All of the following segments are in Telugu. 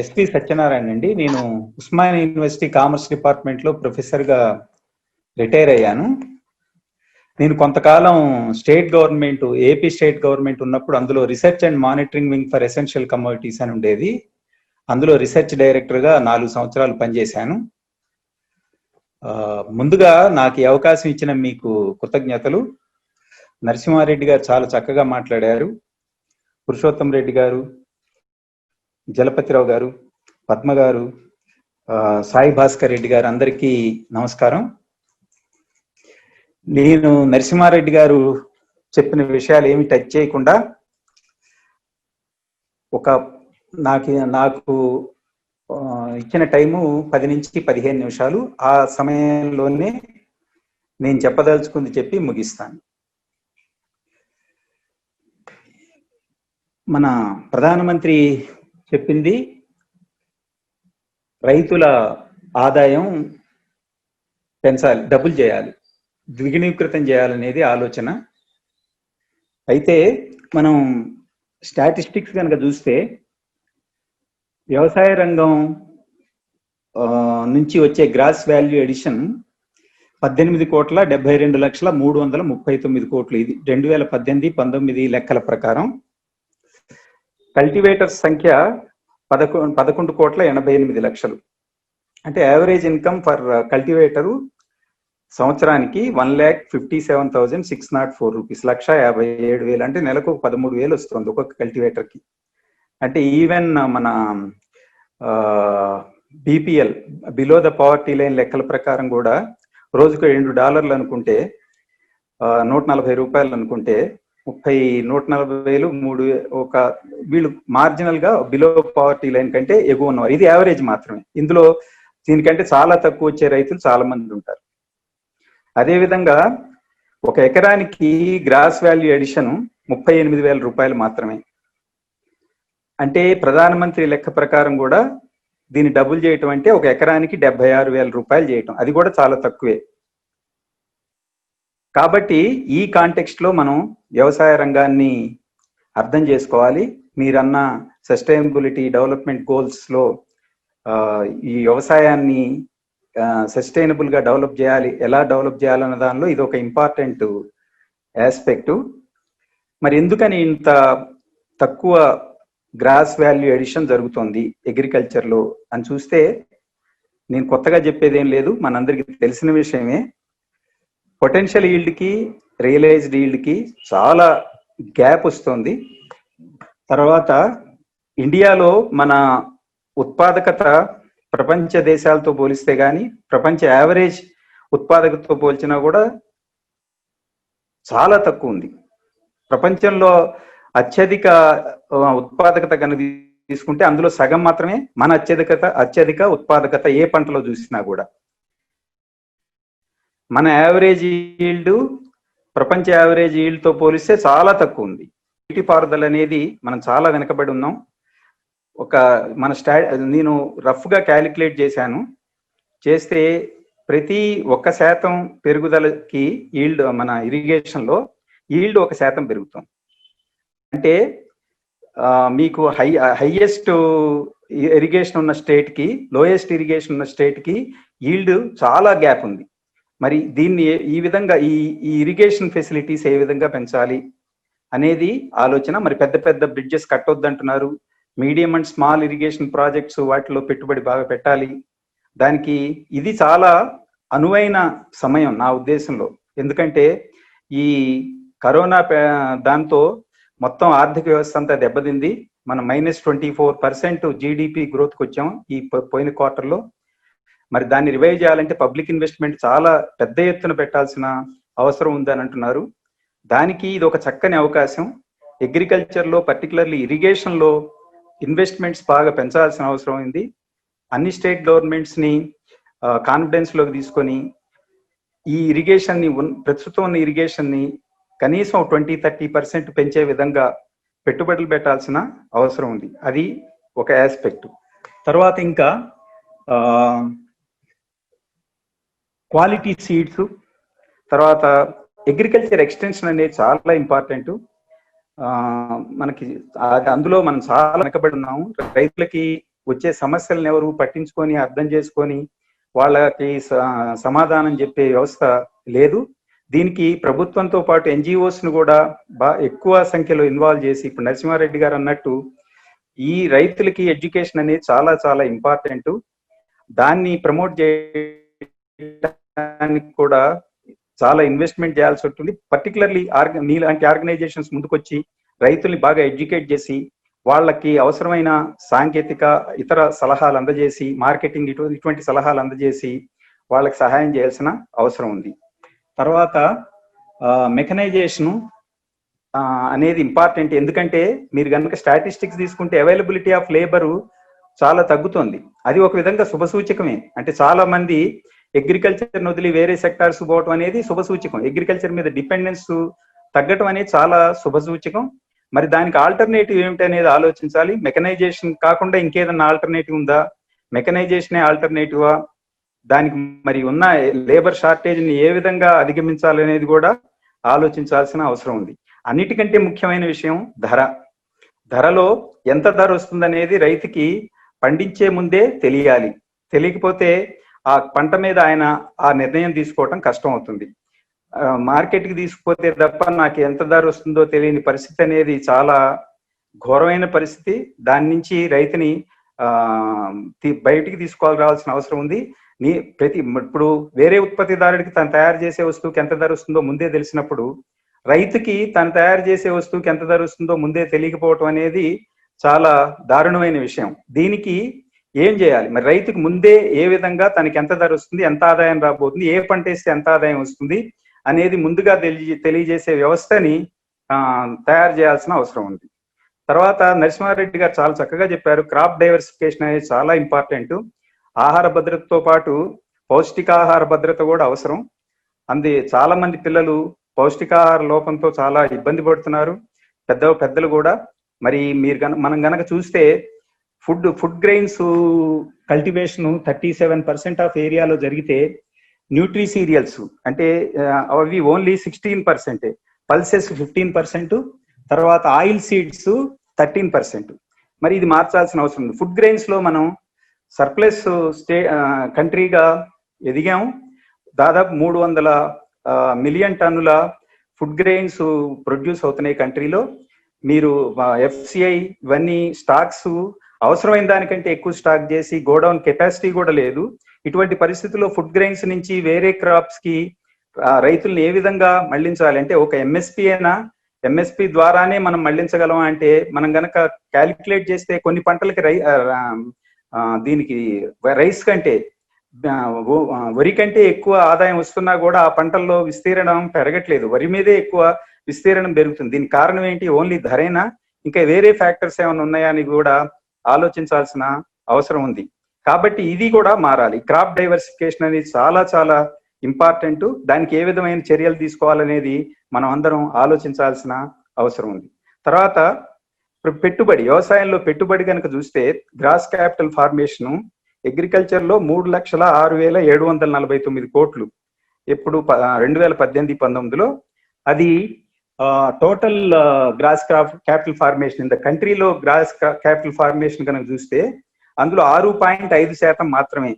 ఎస్పి సత్యనారాయణ అండి. నేను ఉస్మానియా యూనివర్సిటీ కామర్స్ డిపార్ట్మెంట్లో ప్రొఫెసర్గా రిటైర్ అయ్యాను. నేను కొంతకాలం ఏపీ స్టేట్ గవర్నమెంట్ ఉన్నప్పుడు అందులో research and monitoring wing for essential commodities అని ఉండేది. అందులో రీసెర్చ్ డైరెక్టర్గా 4 సంవత్సరాలు పనిచేశాను. ముందుగా నాకు ఈ అవకాశం ఇచ్చిన మీకు కృతజ్ఞతలు. నరసింహారెడ్డి గారు చాలా చక్కగా మాట్లాడారు. పురుషోత్తం రెడ్డి గారు, జలపతిరావు గారు, పద్మ గారు, సాయి భాస్కర్ రెడ్డి గారు, అందరికీ నమస్కారం. నేను నరసింహారెడ్డి గారు చెప్పిన విషయాలు ఏమి టచ్ చేయకుండా నాకు ఇచ్చిన టైము 10 నుంచి 15 నిమిషాలు. ఆ సమయంలోనే నేను చెప్పదలుచుకుంది చెప్పి ముగిస్తాను. మన ప్రధానమంత్రి చెప్పింది రైతుల ఆదాయం పెంచాలి, డబుల్ చేయాలి, ద్విగుణీకృతం చేయాలనేది ఆలోచన. అయితే మనం స్టాటిస్టిక్స్ కనుక చూస్తే వ్యవసాయ రంగం నుంచి వచ్చే గ్రాస్ వాల్యూ ఎడిషన్ 18,72,339,000. ఇది 2018-19 లెక్కల ప్రకారం. కల్టివేటర్స్ సంఖ్య 11,80,00,000. అంటే యావరేజ్ ఇన్కమ్ ఫర్ కల్టివేటరు సంవత్సరానికి 1,57,604 రూపీస్, 1,57,000. అంటే నెలకు 13,000 వస్తుంది ఒక్కొక్క కల్టివేటర్కి. అంటే ఈవెన్ మన BPL, below the poverty line లెక్కల ప్రకారం కూడా రోజుకు $2 అనుకుంటే, 140 రూపాయలు అనుకుంటే 140,000 వీళ్ళు మార్జినల్ గా బిలో పావర్టీ లైన్ కంటే ఎగువ ఉన్నవారు. ఇది యావరేజ్ మాత్రమే. ఇందులో దీనికంటే చాలా తక్కువ వచ్చే రైతులు చాలా మంది ఉంటారు. అదేవిధంగా 1 ఎకరానికి గ్రాస్ వాల్యూ ఎడిషన్ 38,000 రూపాయలు మాత్రమే. అంటే ప్రధానమంత్రి లెక్క ప్రకారం కూడా దీన్ని డబుల్ చేయటం అంటే 1 ఎకరానికి 76,000 రూపాయలు చేయటం, అది కూడా చాలా తక్కువే. కాబట్టి ఈ కాంటెక్స్ట్ లో మనం వ్యవసాయ రంగాన్ని అర్థం చేసుకోవాలి. మీరన్న సస్టైనబిలిటీ డెవలప్మెంట్ గోల్స్ లో ఈ వ్యవసాయాన్ని సస్టైనబుల్ గా డెవలప్ చేయాలి, ఎలా డెవలప్ చేయాలన్న దానిలో ఇది ఒక ఇంపార్టెంట్ ఆస్పెక్ట్. మరి ఎందుకని ఇంత తక్కువ గ్రాస్ వాల్యూ ఎడిషన్ జరుగుతోంది అగ్రికల్చర్ లో అని చూస్తే, నేను కొత్తగా చెప్పేది ఏం లేదు, మనందరికీ తెలిసిన విషయమే. పొటెన్షియల్ ఈల్డ్ కి రియలైజ్డ్ ఈల్డ్ కి చాలా గ్యాప్ వస్తుంది. తర్వాత ఇండియాలో మన ఉత్పాదకత ప్రపంచ దేశాలతో పోలిస్తే కానీ, ప్రపంచ యావరేజ్ ఉత్పాదకతతో పోల్చినా కూడా చాలా తక్కువ ఉంది. ప్రపంచంలో అత్యధిక ఉత్పాదకత కనుక తీసుకుంటే అందులో సగం మాత్రమే మన అత్యధిక ఉత్పాదకత ఏ పంటలో చూసినా కూడా. మన యావరేజ్ ఈల్డ్ ప్రపంచ యావరేజ్ ఈల్డ్ తో పోలిస్తే చాలా తక్కువ ఉంది. నీటిపారుదల అనేది మనం చాలా వెనకబడి ఉన్నాం. నేను రఫ్ గా క్యాలిక్యులేట్ చేస్తే ప్రతి 1% పెరుగుదలకి ఈల్డ్, మన ఇరిగేషన్ లో ఈల్డ్ 1% పెరుగుతుంది. అంటే మీకు హైయెస్ట్ ఇరిగేషన్ ఉన్న స్టేట్ కి లోయెస్ట్ ఇరిగేషన్ ఉన్న స్టేట్ కి ఈల్డ్ చాలా గ్యాప్ ఉంది. మరి దీన్ని ఈ విధంగా ఈ ఇరిగేషన్ ఫెసిలిటీస్ ఏ విధంగా పెంచాలి అనేది ఆలోచన. మరి పెద్ద పెద్ద బ్రిడ్జెస్ కట్టొద్దంటున్నారు. Medium and small irrigation projects వాటిలో పెట్టుబడి బాగా పెట్టాలి. దానికి ఇది చాలా అనువైన సమయం నా ఉద్దేశంలో. ఎందుకంటే ఈ కరోనా దాంతో మొత్తం ఆర్థిక వ్యవస్థ అంతా దెబ్బతింది. మనం -24% జీడిపి గ్రోత్కి వచ్చాం ఈ పోయిన క్వార్టర్లో. మరి దాన్ని రివైవ్ చేయాలంటే పబ్లిక్ ఇన్వెస్ట్మెంట్ చాలా పెద్ద ఎత్తున పెట్టాల్సిన అవసరం ఉందని అంటున్నారు. దానికి ఇది ఒక చక్కని అవకాశం. అగ్రికల్చర్ లో, పర్టికులర్లీ ఇరిగేషన్ లో ఇన్వెస్ట్మెంట్స్ బాగా పెంచాల్సిన అవసరం ఉంది. అన్ని స్టేట్ గవర్నమెంట్స్ ని కాన్ఫిడెన్స్ లోకి తీసుకొని ఈ ఇరిగేషన్ ని, ప్రస్తుతం ఉన్న ఇరిగేషన్ ని కనీసం 20-30% పెంచే విధంగా పెట్టుబడులు పెట్టాల్సిన అవసరం ఉంది. అది ఒక ఆస్పెక్ట్. తర్వాత ఇంకా క్వాలిటీ సీడ్స్, తర్వాత అగ్రికల్చర్ ఎక్స్టెన్షన్ అనేది చాలా ఇంపార్టెంట్. మనకి అందులో మనం చాలా వెనకబడి ఉన్నాము. రైతులకి వచ్చే సమస్యలను ఎవరు పట్టించుకొని అర్థం చేసుకొని వాళ్ళకి సమాధానం చెప్పే వ్యవస్థ లేదు. దీనికి ప్రభుత్వంతో పాటు NGOs ను కూడా ఎక్కువ సంఖ్యలో ఇన్వాల్వ్ చేసి, ఇప్పుడు నరసింహారెడ్డి గారు అన్నట్టు ఈ రైతులకి ఎడ్యుకేషన్ అనేది చాలా చాలా ఇంపార్టెంట్. దాన్ని ప్రమోట్ చేయడానికి కూడా చాలా ఇన్వెస్ట్మెంట్ చేయాల్సి ఉంటుంది. పర్టికులర్లీ మీలాంటి ఆర్గనైజేషన్స్ ముందుకొచ్చి రైతుల్ని బాగా ఎడ్యుకేట్ చేసి వాళ్ళకి అవసరమైన సాంకేతిక ఇతర సలహాలు అందజేసి, మార్కెటింగ్ ఇటువంటి సలహాలు అందజేసి వాళ్ళకి సహాయం చేయాల్సిన అవసరం ఉంది. తర్వాత మెకనైజేషను అనేది ఇంపార్టెంట్. ఎందుకంటే మీరు కనుక స్టాటిస్టిక్స్ తీసుకుంటే అవైలబిలిటీ ఆఫ్ లేబరు చాలా తగ్గుతుంది. అది ఒక విధంగా శుభసూచకమే. అంటే చాలా మంది అగ్రికల్చర్ వదిలి వేరే సెక్టార్స్ పోవటం అనేది శుభసూచకం. అగ్రికల్చర్ మీద డిపెండెన్స్ తగ్గటం అనేది చాలా శుభసూచకం. మరి దానికి ఆల్టర్నేటివ్ ఏమిటి అనేది ఆలోచించాలి. మెకనైజేషన్ కాకుండా ఇంకేదన్నా ఆల్టర్నేటివ్ ఉందా, మెకనైజేషనే ఆల్టర్నేటివా, దానికి మరి ఉన్న లేబర్ షార్టేజ్ని ఏ విధంగా అధిగమించాలనేది కూడా ఆలోచించాల్సిన అవసరం ఉంది. అన్నిటికంటే ముఖ్యమైన విషయం ధరలో ఎంత ధర వస్తుందనేది రైతుకి పండించే ముందే తెలియాలి. తెలియకపోతే ఆ పంట మీద ఆయన ఆ నిర్ణయం తీసుకోవటం కష్టం అవుతుంది. మార్కెట్కి తీసుకుపోతే తప్ప నాకు ఎంత ధర వస్తుందో తెలియని పరిస్థితి అనేది చాలా ఘోరమైన పరిస్థితి. దాని నుంచి రైతుని బయటికి రావాల్సిన అవసరం ఉంది. ఇప్పుడు వేరే ఉత్పత్తిదారుడికి తను తయారు చేసే వస్తువుకి ఎంత ధర వస్తుందో ముందే తెలిసినప్పుడు, రైతుకి తను తయారు చేసే వస్తువుకి ఎంత ధర వస్తుందో ముందే తెలియకపోవటం అనేది చాలా దారుణమైన విషయం. దీనికి ఏం చేయాలి మరి? రైతుకు ముందే ఏ విధంగా తనకి ఎంత ధర వస్తుంది, ఎంత ఆదాయం రాబోతుంది, ఏ పంట వేస్తే ఎంత ఆదాయం వస్తుంది అనేది ముందుగా తెలియజేసే వ్యవస్థని తయారు చేయాల్సిన అవసరం ఉంది. తర్వాత నరసింహారెడ్డి గారు చాలా చక్కగా చెప్పారు. క్రాప్ డైవర్సిఫికేషన్ అనేది చాలా ఇంపార్టెంట్. ఆహార భద్రతతో పాటు పౌష్టికాహార భద్రత కూడా అవసరం. చాలా మంది పిల్లలు పౌష్టికాహార లోపంతో చాలా ఇబ్బంది పడుతున్నారు, పెద్దలు కూడా. మరి మనం గనక చూస్తే ఫుడ్ గ్రెయిన్స్ కల్టివేషన్ 37% ఆఫ్ ఏరియాలో జరిగితే, న్యూట్రీ సీరియల్స్ అంటే అవి ఓన్లీ 16%, పల్సెస్ 15%, తర్వాత ఆయిల్ సీడ్స్ 13%. మరి ఇది మార్చాల్సిన అవసరం ఉంది. ఫుడ్ గ్రెయిన్స్ లో మనం సర్ప్లస్ కంట్రీగా ఎదిగాము. దాదాపు 300 మిలియన్ టన్నుల ఫుడ్ గ్రెయిన్స్ ప్రొడ్యూస్ అవుతున్నాయి కంట్రీలో. మీరు FCI ఇవన్నీ స్టాక్స్ అవసరమైన దానికంటే ఎక్కువ స్టాక్ చేసి గోడౌన్ కెపాసిటీ కూడా లేదు. ఇటువంటి పరిస్థితుల్లో ఫుడ్ గ్రెయిన్స్ నుంచి వేరే క్రాప్స్ కి రైతుల్ని ఏ విధంగా మళ్లించాలి అంటే, ఒక MSP ద్వారానే మనం మళ్లించగలం అంటే, మనం గనక క్యాలిక్యులేట్ చేస్తే కొన్ని పంటలకి దీనికి రైస్ కంటే వరి కంటే ఎక్కువ ఆదాయం వస్తున్నా కూడా ఆ పంటల్లో విస్తీర్ణం పెరగట్లేదు. వరి మీదే ఎక్కువ విస్తీర్ణం పెరుగుతుంది. దీనికి కారణం ఏంటి? ఓన్లీ ధరేనా, ఇంకా వేరే ఫ్యాక్టర్స్ ఏమైనా ఉన్నాయా అని కూడా ఆలోచించాల్సిన అవసరం ఉంది. కాబట్టి ఇది కూడా మారాలి. క్రాప్ డైవర్సిఫికేషన్ అనేది చాలా చాలా ఇంపార్టెంట్. దానికి ఏ విధమైన చర్యలు తీసుకోవాలనేది మనం అందరం ఆలోచించాల్సిన అవసరం ఉంది. తర్వాత పెట్టుబడి, వ్యవసాయంలో పెట్టుబడి కనుక చూస్తే గ్రాస్ క్యాపిటల్ ఫార్మేషన్ అగ్రికల్చర్ లో 3,06,749 కోట్లు ఇప్పుడు 2018-19లో. అది total gross capital formation in the కంట్రీలో గ్రాస్ క్యాపిటల్ ఫార్మేషన్ కనుక చూస్తే అందులో 6.5% మాత్రమే.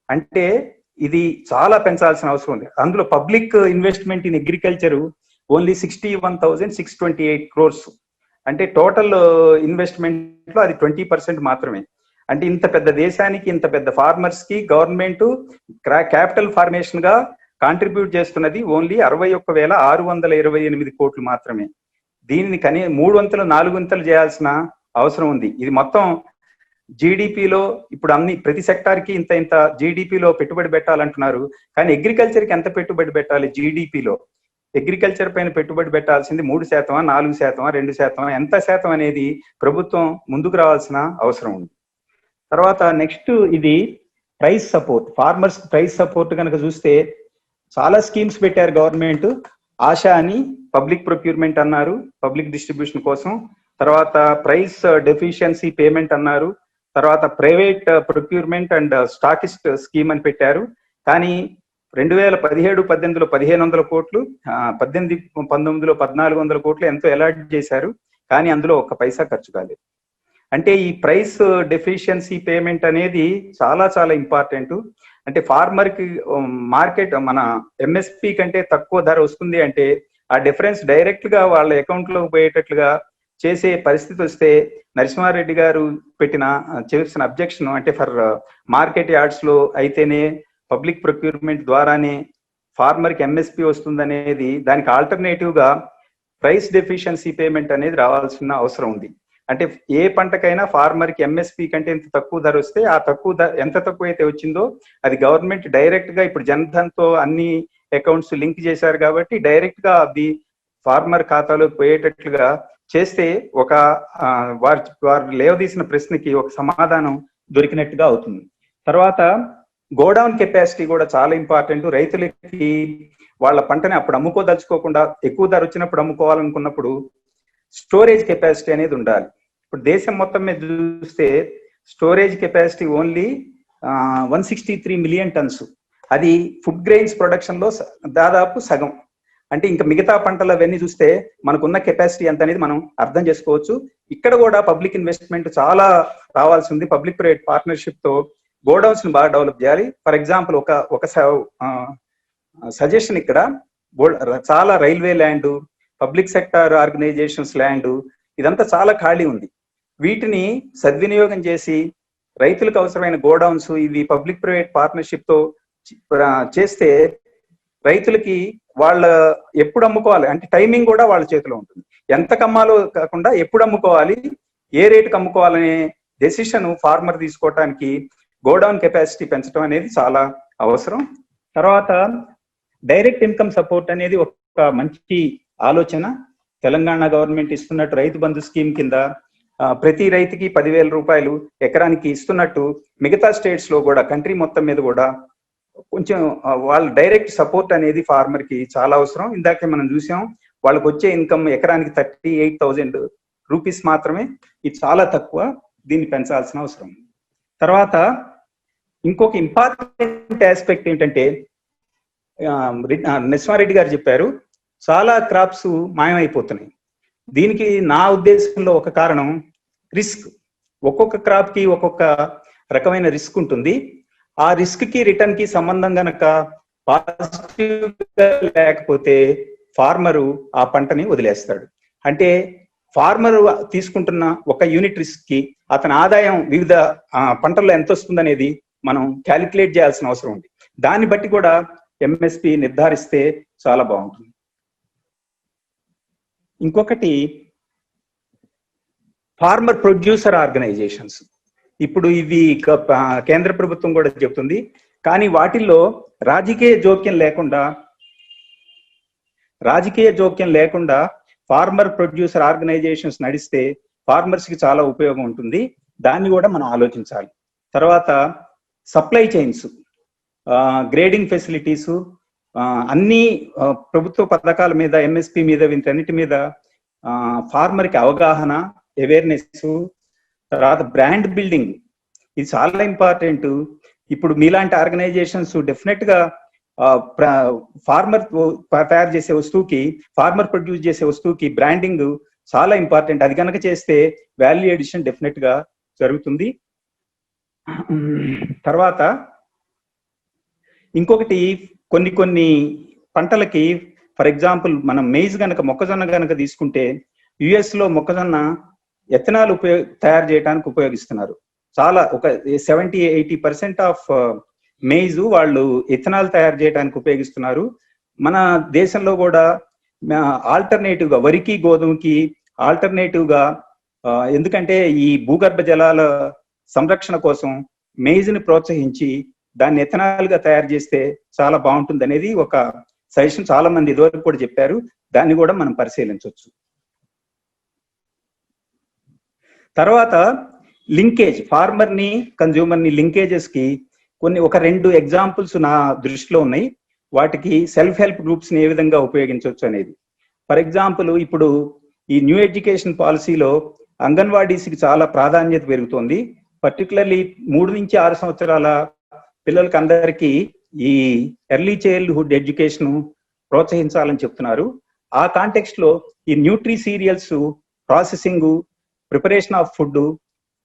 అంటే ఇది చాలా పెంచాల్సిన అవసరం ఉంది. అందులో public investment in agriculture only 61,628 crores. అంటే టోటల్ ఇన్వెస్ట్మెంట్ లో అది 20% మాత్రమే. అంటే ఇంత పెద్ద దేశానికి, ఇంత పెద్ద ఫార్మర్స్ కి గవర్నమెంట్ క్యాపిటల్ ఫార్మేషన్ గా కాంట్రిబ్యూట్ చేస్తున్నది ఓన్లీ 61,628 కోట్లు మాత్రమే. దీనిని 3 వంతులు 4 వంతులు చేయాల్సిన అవసరం ఉంది. ఇది మొత్తం జీడిపిలో ఇప్పుడు ప్రతి సెక్టార్ కి ఇంత జీడిపిలో పెట్టుబడి పెట్టాలంటున్నారు. కానీ అగ్రికల్చర్ కి ఎంత పెట్టుబడి పెట్టాలి? జీడిపిలో అగ్రికల్చర్ పైన పెట్టుబడి పెట్టాల్సింది 3%, 4%, 2%, ఎంత శాతం అనేది ప్రభుత్వం ముందుకు రావాల్సిన అవసరం ఉంది. తర్వాత నెక్స్ట్ ఇది price support. Farmers price support కనుక చూస్తే చాలా స్కీమ్స్ పెట్టారు గవర్నమెంట్. ఆశా అని పబ్లిక్ ప్రొక్యూర్మెంట్ అన్నారు, పబ్లిక్ డిస్ట్రిబ్యూషన్ కోసం. తర్వాత ప్రైస్ డెఫిషియన్సీ పేమెంట్ అన్నారు. తర్వాత private procurement and stockist scheme అని పెట్టారు. కానీ 2017-18లో 1,500 కోట్లు, 18-19లో 1,400 కోట్లు ఎంతో అలాట్ చేశారు. కానీ అందులో 1 పైసా ఖర్చు కాలేదు. అంటే ఈ ప్రైస్ డెఫిషియన్సీ పేమెంట్ అనేది చాలా చాలా ఇంపార్టెంట్. అంటే ఫార్మర్ కి మార్కెట్ మన ఎంఎస్పి కంటే తక్కువ ధర వస్తుంది అంటే ఆ డిఫరెన్స్ డైరెక్ట్ గా వాళ్ళ అకౌంట్ లో పోయేటట్లుగా చేసే పరిస్థితి వస్తే నరసింహారెడ్డి గారు చేసిన అబ్జెక్షన్ అంటే ఫర్ మార్కెట్ యార్డ్స్ లో అయితేనే పబ్లిక్ ప్రొక్యూర్మెంట్ ద్వారానే ఫార్మర్ కి ఎంఎస్పి వస్తుందనేది దానికి ఆల్టర్నేటివ్ గా ప్రైస్ డెఫిషియన్సీ పేమెంట్ అనేది రావాల్సిన అవసరం ఉంది. అంటే ఏ పంటకైనా ఫార్మర్ కి ఎంఎస్పి కంటే ఎంత తక్కువ ధర వస్తే ఆ తక్కువ ధర ఎంత తక్కువ అయితే వచ్చిందో అది గవర్నమెంట్ డైరెక్ట్ గా ఇప్పుడు జన్ధన్ తో అన్ని అకౌంట్స్ లింక్ చేశారు కాబట్టి డైరెక్ట్ గా అది ఫార్మర్ ఖాతాలో పోయేటట్లుగా చేస్తే ఒక వారు లేవదీసిన ప్రశ్నకి ఒక సమాధానం దొరికినట్టుగా అవుతుంది. తర్వాత గోడౌన్ కెపాసిటీ కూడా చాలా ఇంపార్టెంట్. రైతులకి వాళ్ళ పంటని అప్పుడు అమ్ముకోదలుచుకోకుండా ఎక్కువ ధర వచ్చినప్పుడు అమ్ముకోవాలనుకున్నప్పుడు స్టోరేజ్ కెపాసిటీ అనేది ఉండాలి. ఇప్పుడు దేశం మొత్తం మీద చూస్తే storage capacity only 163 million tons. అది ఫుడ్ గ్రెయిన్స్ ప్రొడక్షన్ లో దాదాపు సగం. అంటే ఇంకా మిగతా పంటలు అవన్నీ చూస్తే మనకున్న కెపాసిటీ ఎంత అనేది మనం అర్థం చేసుకోవచ్చు. ఇక్కడ కూడా పబ్లిక్ ఇన్వెస్ట్మెంట్ చాలా రావాల్సి ఉంది. పబ్లిక్ ప్రైవేట్ పార్ట్నర్షిప్ తో గోడౌన్స్ ని బాగా డెవలప్ చేయాలి. ఫర్ ఎగ్జాంపుల్ ఒక సజెషన్ ఇక్కడ చాలా railway land, public sector organisations land ఇదంతా చాలా ఖాళీ ఉంది. వీటిని సద్వినియోగం చేసి రైతులకు అవసరమైన గోడౌన్స్ ఇవి పబ్లిక్ ప్రైవేట్ పార్ట్నర్షిప్ తో చేస్తే రైతులకి వాళ్ళ ఎప్పుడు అమ్ముకోవాలి అంటే టైమింగ్ కూడా వాళ్ళ చేతిలో ఉంటుంది. ఎంత కమ్మాలో కాకుండా ఎప్పుడు అమ్ముకోవాలి, ఏ రేటుకి అమ్ముకోవాలనే డెసిషన్ ఫార్మర్ తీసుకోవటానికి గోడౌన్ కెపాసిటీ పెంచడం అనేది చాలా అవసరం. తర్వాత డైరెక్ట్ ఇన్కమ్ సపోర్ట్ అనేది ఒక మంచి ఆలోచన. తెలంగాణ గవర్నమెంట్ ఇస్తున్నట్టు రైతు బంధు స్కీమ్ కింద ప్రతి రైతుకి 10,000 రూపాయలు ఎకరానికి ఇస్తున్నట్టు మిగతా స్టేట్స్ లో కూడా కంట్రీ మొత్తం మీద కూడా కొంచెం వాళ్ళ డైరెక్ట్ సపోర్ట్ అనేది ఫార్మర్ కి చాలా అవసరం. ఇందాకే మనం చూసాం వాళ్ళకి వచ్చే ఇన్కమ్ ఎకరానికి 38,000 రూపీస్ మాత్రమే. ఇది చాలా తక్కువ, దీన్ని పెంచాల్సిన అవసరం. తర్వాత ఇంకొక ఇంపార్టెంట్ ఆస్పెక్ట్ ఏంటంటే నరసింహారెడ్డి గారు చెప్పారు చాలా క్రాప్స్ మాయమైపోతున్నాయి. దీనికి నా ఉద్దేశంలో ఒక కారణం రిస్క్. ఒక్కొక్క క్రాప్ కి ఒక్కొక్క రకమైన రిస్క్ ఉంటుంది. ఆ రిస్క్ కి రిటర్న్ కి సంబంధం గనక పాజిటివ్ లేకపోతే ఫార్మరు ఆ పంటని వదిలేస్తాడు. అంటే ఫార్మర్ తీసుకుంటున్న ఒక యూనిట్ రిస్క్ కి అతని ఆదాయం వివిధ పంటల్లో ఎంత వస్తుందనేది మనం క్యాలిక్యులేట్ చేయాల్సిన అవసరం ఉంది. దాన్ని బట్టి కూడా ఎంఎస్పి నిర్ధారిస్తే చాలా బాగుంటుంది. ఇంకొకటి ఫార్మర్ ప్రొడ్యూసర్ ఆర్గనైజేషన్స్. ఇప్పుడు ఇవి కేంద్ర ప్రభుత్వం కూడా చెబుతుంది, కానీ వాటిల్లో రాజకీయ జోక్యం లేకుండా ఫార్మర్ ప్రొడ్యూసర్ ఆర్గనైజేషన్స్ నడిస్తే ఫార్మర్స్ కి చాలా ఉపయోగం ఉంటుంది. దాన్ని కూడా మనం ఆలోచించాలి. తర్వాత సప్లై చైన్స్, గ్రేడింగ్ ఫెసిలిటీస్, అన్ని ప్రభుత్వ పథకాల మీద ఎంఎస్పి మీద వీటన్నిటి మీద ఫార్మర్ కి అవగాహన, అవేర్నెస్, తర్వాత బ్రాండ్ బిల్డింగ్ ఇది చాలా ఇంపార్టెంట్. ఇప్పుడు మీలాంటి ఆర్గనైజేషన్స్ డెఫినెట్ గా ఫార్మర్ తయారు చేసే వస్తువుకి, ఫార్మర్ ప్రొడ్యూస్ చేసే వస్తువుకి బ్రాండింగ్ చాలా ఇంపార్టెంట్. అది కనుక చేస్తే వాల్యూ ఎడిషన్ డెఫినెట్ గా జరుగుతుంది. తర్వాత ఇంకొకటి కొన్ని పంటలకి ఫర్ ఎగ్జాంపుల్ మనం మెయిజ్ గనక మొక్కజొన్న గనక తీసుకుంటే యుఎస్ లో మొక్కజొన్న ఎథనాల్ తయారు చేయడానికి ఉపయోగిస్తున్నారు. చాలా ఒక 70-80% ఆఫ్ మెయిజ్ వాళ్ళు ఎథనాల్ తయారు చేయడానికి ఉపయోగిస్తున్నారు. మన దేశంలో కూడా ఆల్టర్నేటివ్ గా వరికి గోధుమకి ఆల్టర్నేటివ్ గా ఎందుకంటే ఈ భూగర్భ జలాల సంరక్షణ కోసం మెయిజ్ ని ప్రోత్సహించి దాన్ని ఎథనాల్ గా తయారు చేస్తే చాలా బాగుంటుంది అనేది ఒక సజెషన్ చాలా మంది ఇదివరకు కూడా చెప్పారు. దాన్ని కూడా మనం పరిశీలించవచ్చు. తర్వాత లింకేజ్, ఫార్మర్ ని కన్జ్యూమర్ ని లింకేజెస్ కి ఒక 2 ఎగ్జాంపుల్స్ నా దృష్టిలో ఉన్నాయి. వాటికి సెల్ఫ్ హెల్ప్ గ్రూప్స్ ని ఏ విధంగా ఉపయోగించవచ్చు అనేది. ఫర్ ఎగ్జాంపుల్ ఇప్పుడు ఈ న్యూ ఎడ్యుకేషన్ పాలసీలో అంగన్వాడీస్కి చాలా ప్రాధాన్యత పెరుగుతోంది. పర్టికులర్లీ 3 నుంచి 6 సంవత్సరాల పిల్లలకి అందరికీ ఈ ఎర్లీ చైల్డ్హుడ్ ఎడ్యుకేషన్ ప్రోత్సహించాలని చెప్తున్నారు. ఆ కాంటెక్స్ట్ లో ఈ Nutri serials processing, preparation of food,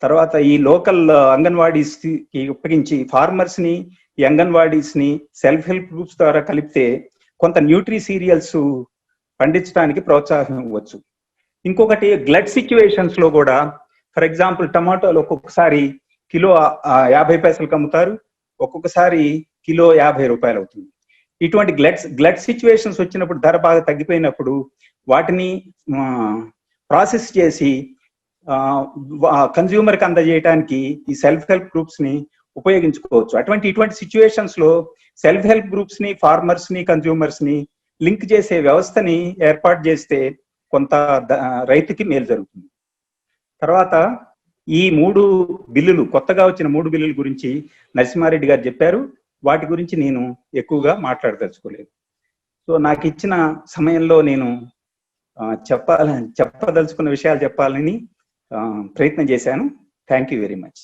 తర్వాత ఈ లోకల్ అంగన్వాడీస్ కి ఉపయోగించి ఫార్మర్స్ ని, ఈ అంగన్వాడీస్ ని సెల్ఫ్ హెల్ప్ గ్రూప్స్ ద్వారా కలిపితే కొంత న్యూట్రీ సీరియల్స్ పండించడానికి ప్రోత్సాహం ఇవ్వచ్చు. ఇంకొకటి గ్లడ్ సిచ్యువేషన్స్ లో కూడా, ఫర్ ఎగ్జాంపుల్ టమాటోలు ఒక్కొక్కసారి కిలో 50 పైసలకు అమ్ముతారు, ఒక్కొక్కసారి కిలో 50 రూపాయలు అవుతుంది. ఇటువంటి గ్లడ్ సిచ్యువేషన్స్ వచ్చినప్పుడు, ధర బాగా తగ్గిపోయినప్పుడు వాటిని ప్రాసెస్ చేసి కన్జ్యూమర్కి అందజేయడానికి ఈ సెల్ఫ్ హెల్ప్ గ్రూప్స్ ని ఉపయోగించుకోవచ్చు. ఇటువంటి సిచ్యువేషన్స్ లో సెల్ఫ్ హెల్ప్ గ్రూప్స్ ని, ఫార్మర్స్ ని, కన్జ్యూమర్స్ ని లింక్ చేసే వ్యవస్థని ఏర్పాటు చేస్తే కొంత రైతుకి మేలు జరుగుతుంది. తర్వాత ఈ 3 బిల్లులు, కొత్తగా వచ్చిన 3 బిల్లుల గురించి నరసింహారెడ్డి గారు చెప్పారు. వాటి గురించి నేను ఎక్కువగా మాట్లాడదలుచుకోలేదు. సో నాకు ఇచ్చిన సమయంలో నేను చెప్పదలుచుకున్న విషయాలు చెప్పాలని ప్రయత్నం చేశాను. Thank you very much.